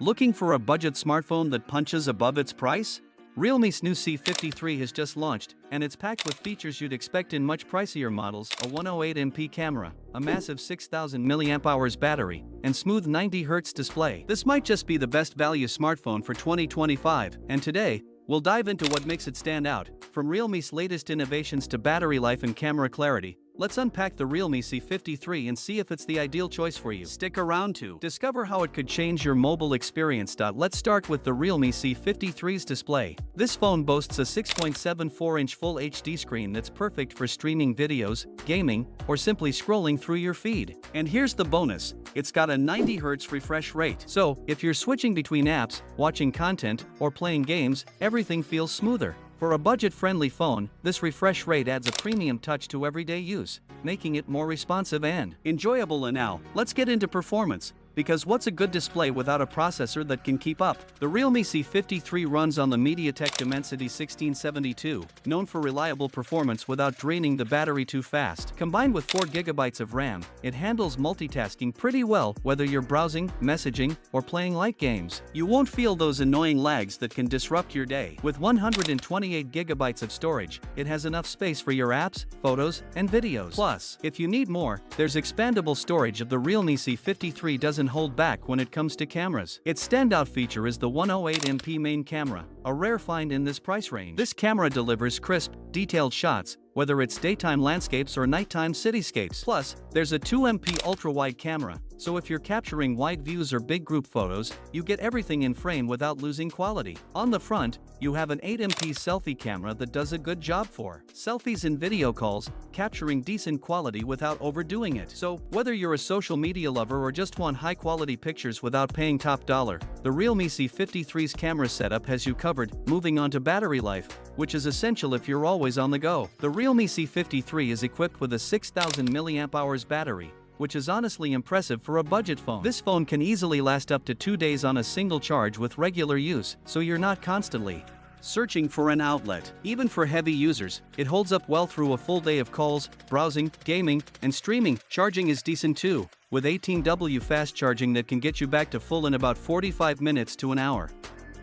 Looking for a budget smartphone that punches above its price? Realme's new C53 has just launched, and it's packed with features you'd expect in much pricier models: a 108MP camera, a massive 6000 mAh battery, and smooth 90Hz display. This might just be the best value smartphone for 2025, and today, we'll dive into what makes it stand out. From Realme's latest innovations to battery life and camera clarity, let's unpack the Realme C53 and see if it's the ideal choice for you. Stick around to discover how it could change your mobile experience. Let's start with the Realme C53's display. This phone boasts a 6.74-inch Full HD screen that's perfect for streaming videos, gaming, or simply scrolling through your feed. And here's the bonus: it's got a 90Hz refresh rate. So, if you're switching between apps, watching content, or playing games, everything feels smoother. For a budget-friendly phone, this refresh rate adds a premium touch to everyday use, making it more responsive and enjoyable. And now, let's get into performance. Because what's a good display without a processor that can keep up? The Realme C53 runs on the MediaTek Dimensity 1672, known for reliable performance without draining the battery too fast. Combined with 4GB of RAM, it handles multitasking pretty well, whether you're browsing, messaging, or playing light games. You won't feel those annoying lags that can disrupt your day. With 128GB of storage, it has enough space for your apps, photos, and videos. Plus, if you need more, there's expandable storage. The Realme C53 doesn't hold back when it comes to cameras. Its standout feature is the 108MP main camera, a rare find in this price range. This camera delivers crisp, detailed shots, whether it's daytime landscapes or nighttime cityscapes. Plus, there's a 2MP ultra-wide camera, so if you're capturing wide views or big group photos, you get everything in frame without losing quality. On the front, you have an 8MP selfie camera that does a good job for selfies and video calls, capturing decent quality without overdoing it. So, whether you're a social media lover or just want high-quality pictures without paying top dollar, the Realme C53's camera setup has you covered. Moving on to battery life, which is essential if you're always on the go. The Realme C53 is equipped with a 6000 mAh battery, which is honestly impressive for a budget phone. This phone can easily last up to 2 days on a single charge with regular use, so you're not constantly searching for an outlet. Even for heavy users, it holds up well through a full day of calls, browsing, gaming, and streaming. Charging is decent too, with 18W fast charging that can get you back to full in about 45 minutes to an hour.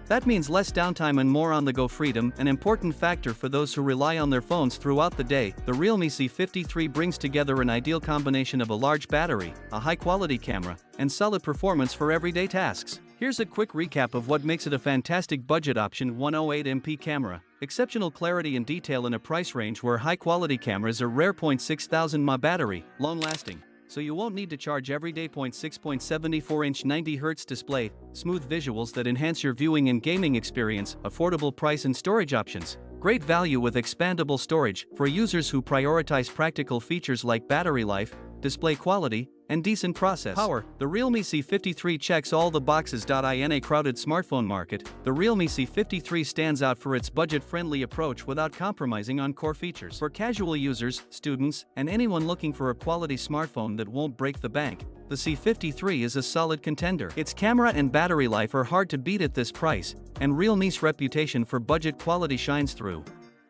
That means less downtime and more on-the-go freedom, an important factor for those who rely on their phones throughout the day. The Realme C53 brings together an ideal combination of a large battery, a high-quality camera, and solid performance for everyday tasks. Here's a quick recap of what makes it a fantastic budget option: 108MP camera, exceptional clarity and detail in a price range where high-quality cameras are rare. 6000 mAh battery, long-lasting, so you won't need to charge every day. 6.74-inch 90Hz display, smooth visuals that enhance your viewing and gaming experience, affordable price and storage options. Great value with expandable storage for users who prioritize practical features like battery life, display quality, and decent process power. The Realme C53 checks all the boxes. In a crowded smartphone market, the Realme C53 stands out for its budget-friendly approach without compromising on core features. For casual users, students, and anyone looking for a quality smartphone that won't break the bank, the C53 is a solid contender. Its camera and battery life are hard to beat at this price, and Realme's reputation for budget quality shines through.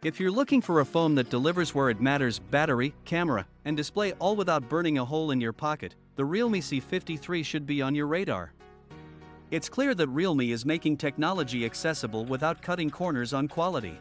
If you're looking for a phone that delivers where it matters, battery, camera, and display all without burning a hole in your pocket, the Realme C53 should be on your radar. It's clear that Realme is making technology accessible without cutting corners on quality.